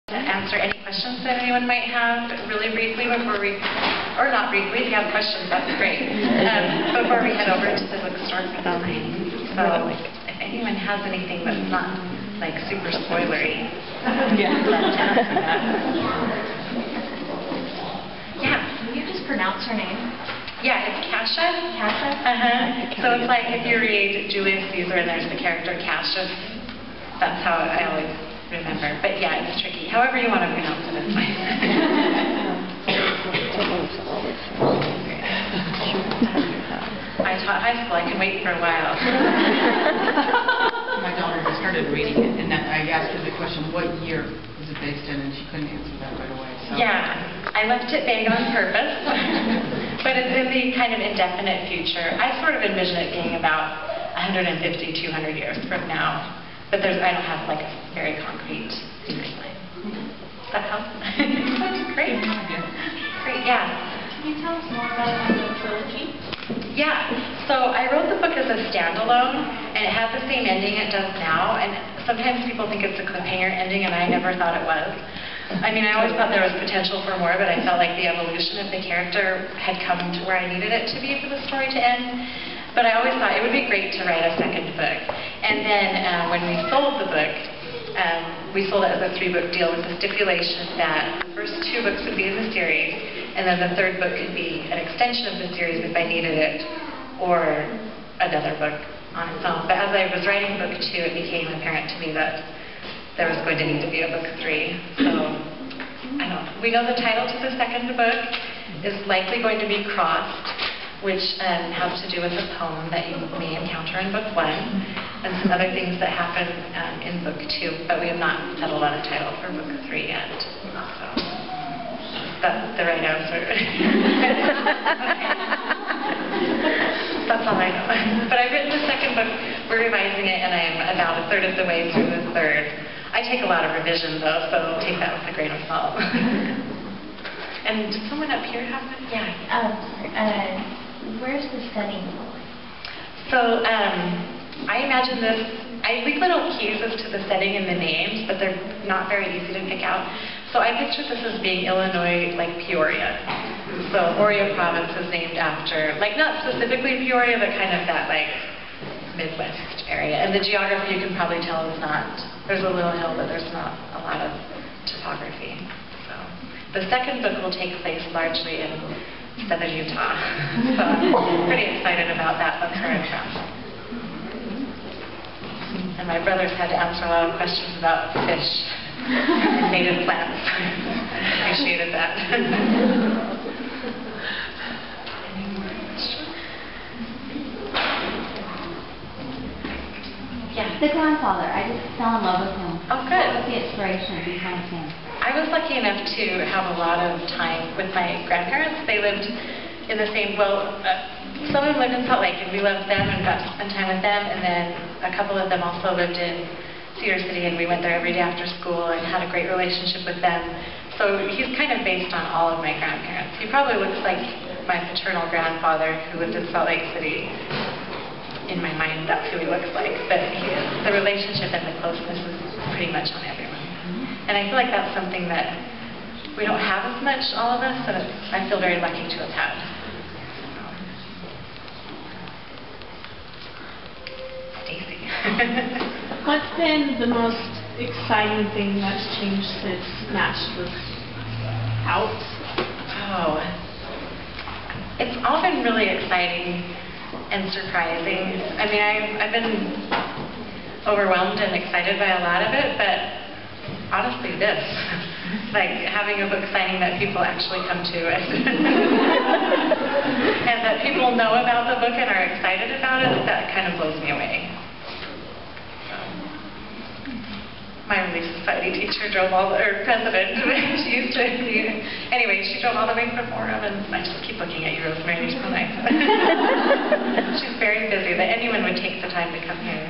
To answer any questions that anyone might have really briefly before we, or not briefly, if you have questions, that's great, before we head over to the bookstore for the line. So if anyone has anything that's not like super spoilery, Yeah. Yeah. Can you just pronounce her name? Yeah, it's Cassius. Cassius? So it's like if you read Julius Caesar and there's the character Cassius, that's how I always remember. But yeah, it's tricky. However you want to pronounce it, it's fine. I taught high school. I can wait for a while. My daughter just started reading it, and I asked her the question, what year is it based in, and she couldn't answer that right away. So. Yeah, I left it vague on purpose, but it's in the kind of indefinite future. I sort of envision it being about 150, 200 years from now. But I don't have like a very concrete timeline. Does that help? Great. Great, yeah. Can you tell us more about the trilogy? Yeah, so I wrote the book as a standalone, and it had the same ending it does now, and sometimes people think it's a cliffhanger ending, and I never thought it was. I mean, I always thought there was potential for more, but I felt like the evolution of the character had come to where I needed it to be for the story to end. But I always thought it would be great to write a second book. And then when we sold the book, we sold it as a 3-book deal with the stipulation that the first 2 books would be in the series, and then the 3rd book could be an extension of the series if I needed it, or another book on its own. But as I was writing book 2, it became apparent to me that there was going to need to be a book 3. So, I don't know. We know the title to the second book is likely going to be Crossed, which has to do with a poem that you may encounter in book 1, and some other things that happen in book 2, but we have not settled on a title for book 3 yet. So, that's the right answer. That's all I know. But I've written the second book, we're revising it, and I'm about a third of the way through the 3rd. I take a lot of revision though, so take that with a grain of salt. And did someone up here have it? Yeah. Where's the setting? So I imagine this, I leave little cues as to the setting and the names, but they're not very easy to pick out. So I pictured this as being Illinois, like Peoria. So Oria province is named after, like not specifically Peoria, but kind of that like Midwest area. And the geography you can probably tell is not, there's a little hill, but there's not a lot of topography. So the second book will take place largely in Southern Utah. So I'm pretty excited about that. That's where I'm from. And my brothers had to answer a lot of questions about fish and native plants. Appreciated that. Yeah. The grandfather, I just fell in love with him. Oh, good. What was the inspiration behind him? I was lucky enough to have a lot of time with my grandparents. They lived in the same, some of them lived in Salt Lake, and we loved them and got to spend time with them, and then a couple of them also lived in Cedar City, and we went there every day after school and had a great relationship with them. So he's kind of based on all of my grandparents. He probably looks like my paternal grandfather who lived in Salt Lake City. In my mind, that's who he looks like, but the relationship and the closeness is pretty much on everyone. And I feel like that's something that we don't have as much, all of us, and I feel very lucky to have had. Stacy. What's been the most exciting thing that's changed since Match was out? Oh, it's all been really exciting and surprising. I mean, I've been overwhelmed and excited by a lot of it, but honestly this, like having a book signing that people actually come to it and that people know about the book and are excited about it, that kind of blows me away. My Relief Society teacher drove president, she used to be, anyway, she drove all the way from Orem, and I just keep looking at you, Rosemary, you're so nice. She's very busy, that anyone would take the time to come here.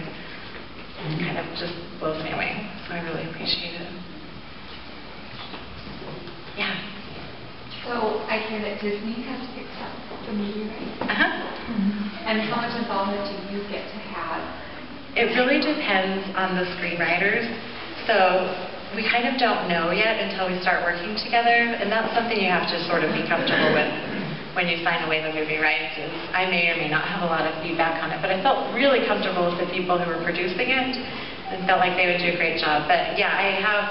It kind of just blows me away, so I really appreciate it. Yeah. So I hear that Disney has picked up the movie rights. And how much involvement do you get to have? It really depends on the screenwriters. So we kind of don't know yet until we start working together, and that's something you have to sort of be comfortable with when you sign away the movie rights. Is I may or may not have a lot of feedback on it, but I felt really comfortable with the people who were producing it and felt like they would do a great job. But yeah, I have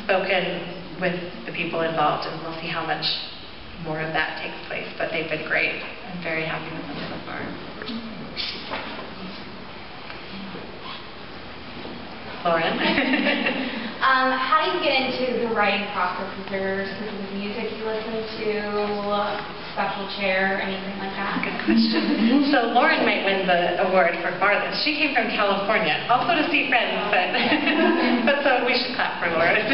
spoken with the people involved, and we'll see how much more of that takes place, but they've been great. I'm very happy with them so far. Lauren? How do you get into the writing process? Is there specific music you listen to, special chair, anything like that? Good question. So Lauren might win the award for farthest. She came from California, also to see friends, but but so we should clap for Lauren.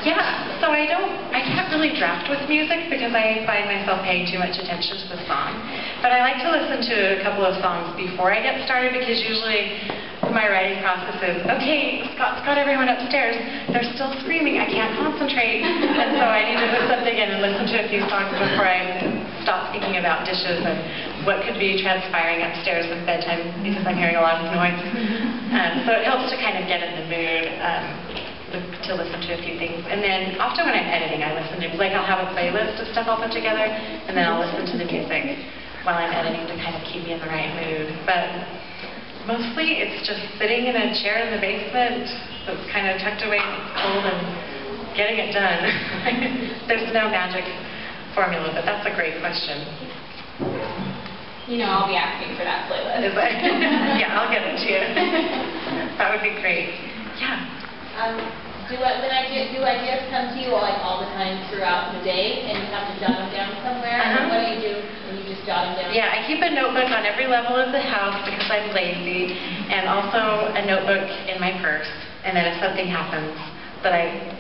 Yeah, so I can't really draft with music because I find myself paying too much attention to the song. But I like to listen to a couple of songs before I get started because usually my writing process is, okay, Scott's got everyone upstairs. They're still screaming. I can't concentrate. And so I need to put something in and listen to a few songs before I stop thinking about dishes and what could be transpiring upstairs with bedtime because I'm hearing a lot of noise. So it helps to kind of get in the mood. To listen to a few things. And then often when I'm editing, I listen to, like I'll have a playlist of stuff I'll put together, and then I'll listen to the music while I'm editing to kind of keep me in the right mood. But mostly it's just sitting in a chair in the basement that's kind of tucked away and cold and getting it done. There's no magic formula, but that's a great question. You know I'll be asking for that playlist. Yeah, I'll get it to you. That would be great. Yeah. Do ideas come to you like all the time throughout the day, and you have to jot them down somewhere? And what do you do when you just jot them down? Yeah, I keep a notebook on every level of the house because I'm lazy, and also a notebook in my purse. And then if something happens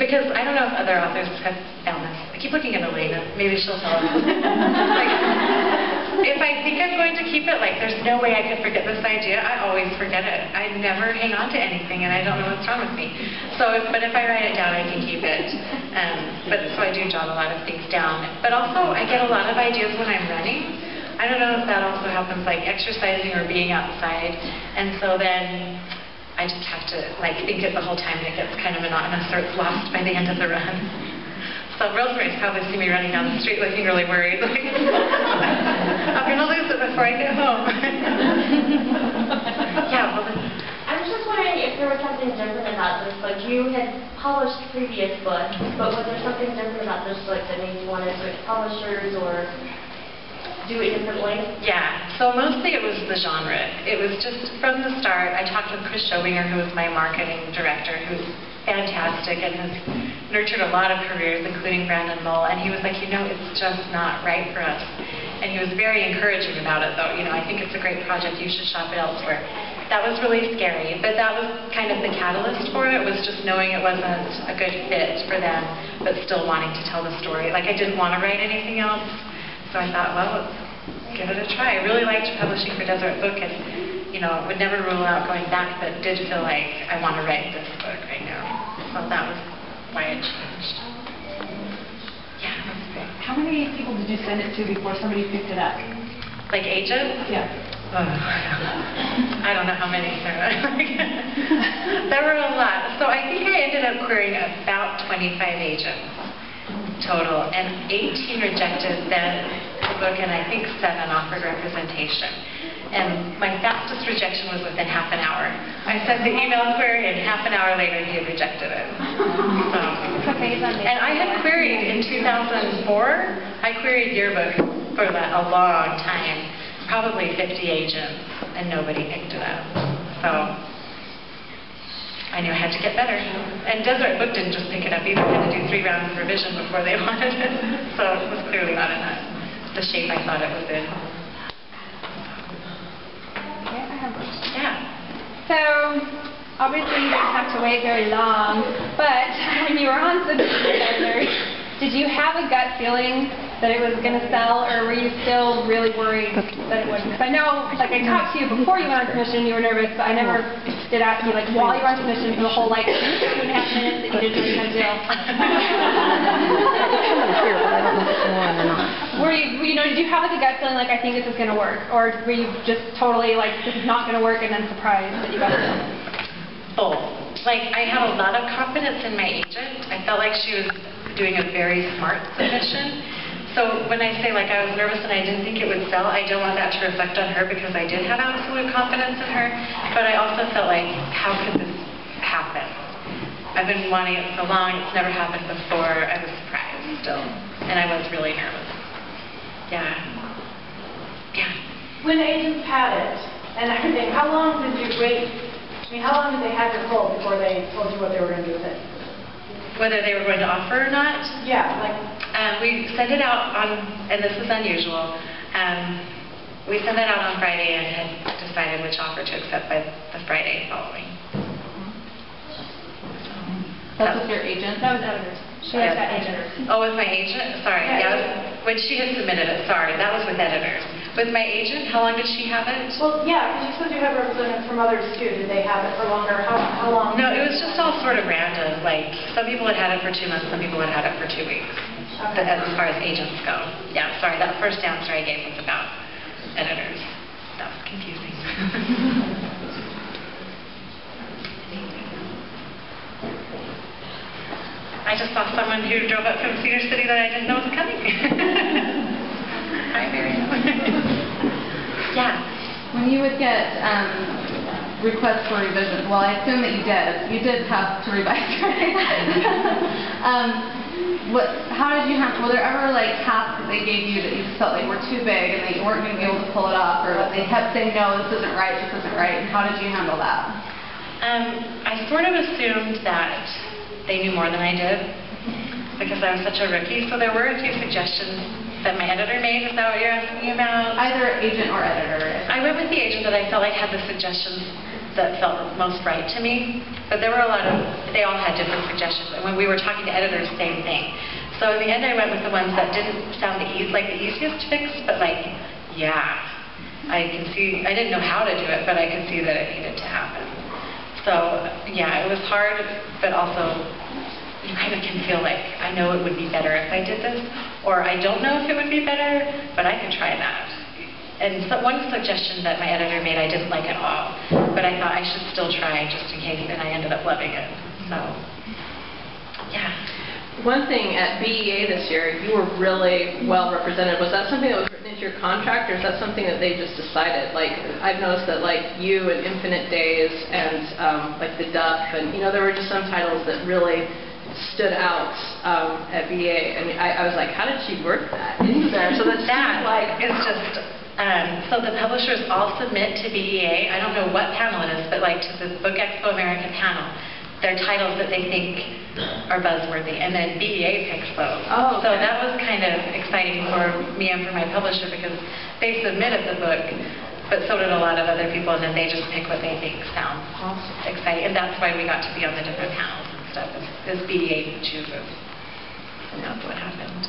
because I don't know if other authors have found this. I keep looking at Elena. Maybe she'll tell us. Like, if I think I'm going to keep it, like there's no way I could forget this idea, I always forget it. I never hang on to anything, and I don't know what's wrong with me. But if I write it down, I can keep it. So I do jot a lot of things down. But also, I get a lot of ideas when I'm running. I don't know if that also happens, like exercising or being outside. And so then I just have to think it the whole time, and it gets kind of monotonous, or it's lost by the end of the run. So Rosemary's probably see me running down the street looking really worried. Like, I'm going to lose it before I get home. Yeah, well, I was just wondering if there was something different about this book. You had published previous books, but was there something different about this book that made you want to switch publishers or do it differently? Yeah, so mostly it was the genre. It was just from the start. I talked with Chris Schobinger, who was my marketing director, who's fantastic and has nurtured a lot of careers, including Brandon Mull, and he was like, it's just not right for us. And he was very encouraging about it, though. I think it's a great project. You should shop it elsewhere. That was really scary, but that was kind of the catalyst for it, was just knowing it wasn't a good fit for them, but still wanting to tell the story. Like, I didn't want to write anything else. So I thought, well, let's give it a try. I really liked publishing for Deseret Book, and would never rule out going back, but did feel like I want to write this book right now. So that was why it changed. Yeah, that's great. How many people did you send it to before somebody picked it up? Like agents? Yeah. I don't know how many there were. There were a lot. So I think I ended up querying about 25 agents total, and 18 rejected the book, and I think 7 offered representation. And my fastest rejection was within half an hour. I sent the email query, and half an hour later he had rejected it. And I had queried in 2004, I queried Yearbook for a long time, probably 50 agents, and nobody picked it up. So I knew I had to get better. And Deseret Book didn't just pick it up either. I had to do 3 rounds of revision before they wanted it. So it was clearly not in the shape I thought it was in. Okay, I have a question. Yeah. So, obviously you didn't have to wait very long, but when you were on Desert, did you have a gut feeling that it was going to sell, or were you still really worried that it wouldn't? Because I know, like I talked to you before you went on commission, you were nervous, but I never did ask you, like, while you were on submission for the whole, like, 2.5 minutes that you didn't know how to do. Were you know, did you have like a gut feeling like, I think this is going to work? Or were you just totally like, this is not going to work, and then surprised that you got it? Both. Like, I had a lot of confidence in my agent. I felt like she was doing a very smart submission. So when I say, like, I was nervous and I didn't think it would sell, I don't want that to reflect on her because I did have absolute confidence in her. But I also felt like, how could this happen? I've been wanting it so long. It's never happened before. I was surprised still. And I was really nervous. Yeah. Yeah. When the agents had it and everything, how long did you wait? I mean, how long did they have it sold before they told you what they were going to do with it? Whether they were going to offer or not? Yeah, like... we sent it out on, and this is unusual, we sent it out on Friday and had decided which offer to accept by the Friday following. That's with your agent? That was editors. She has that agent. Oh, with my agent? Sorry. Yeah, when she had submitted it, sorry. That was with editors. With my agent, how long did she have it? Well, yeah, because you said you have representatives from others too. Did they have it for longer? How long? No, it was just all sort of random. Like, some people had had it for 2 months, some people had had it for 2 weeks. Okay. As far as agents go. Yeah, sorry. That first answer I gave was about editors. That was confusing. I just saw someone who drove up from Cedar City that I didn't know was coming. Hi, Miriam. Yeah. When you would get requests for revision, well, I assume that you did have to revise, right? How did you handle, were there ever like tasks that they gave you that you felt like were too big and that you weren't going to be able to pull it off, or that they kept saying, no, this isn't right, and how did you handle that? I sort of assumed that they knew more than I did because I was such a rookie. So there were a few suggestions that my editor made. Is that what you're asking me about? Either agent or editor. I went with the agent that I felt like had the suggestions that felt most right to me. But there were a lot of, they all had different suggestions. And when we were talking to editors, same thing. So in the end, I went with the ones that didn't sound the easiest fix, but like, yeah, I can see, I didn't know how to do it, but I could see that it needed to happen. So, yeah, it was hard, but also you kind of can feel like, I know it would be better if I did this, or I don't know if it would be better, but I could try that. And so one suggestion that my editor made I didn't like at all, but I thought I should still try just in case, and I ended up loving it. So, yeah. One thing at BEA this year, you were really well represented. Was that something that was written into your contract, or is that something that they just decided? Like, I've noticed that, like, you and Infinite Days and, like, The Duff, and, you know, there were just some titles that really stood out at BEA. And I was like, how did she work that into there? So that's like, it's just, so the publishers all submit to BEA. I don't know what panel it is, but, like, to the Book Expo American panel. They're titles that they think are buzzworthy, and then BEA picks those. Oh, okay. So that was kind of exciting for me and for my publisher because they submitted the book, but so did a lot of other people, and then they just pick what they think sounds exciting. And that's why we got to be on the different panels and stuff, is BEA chooses. And that's what happened.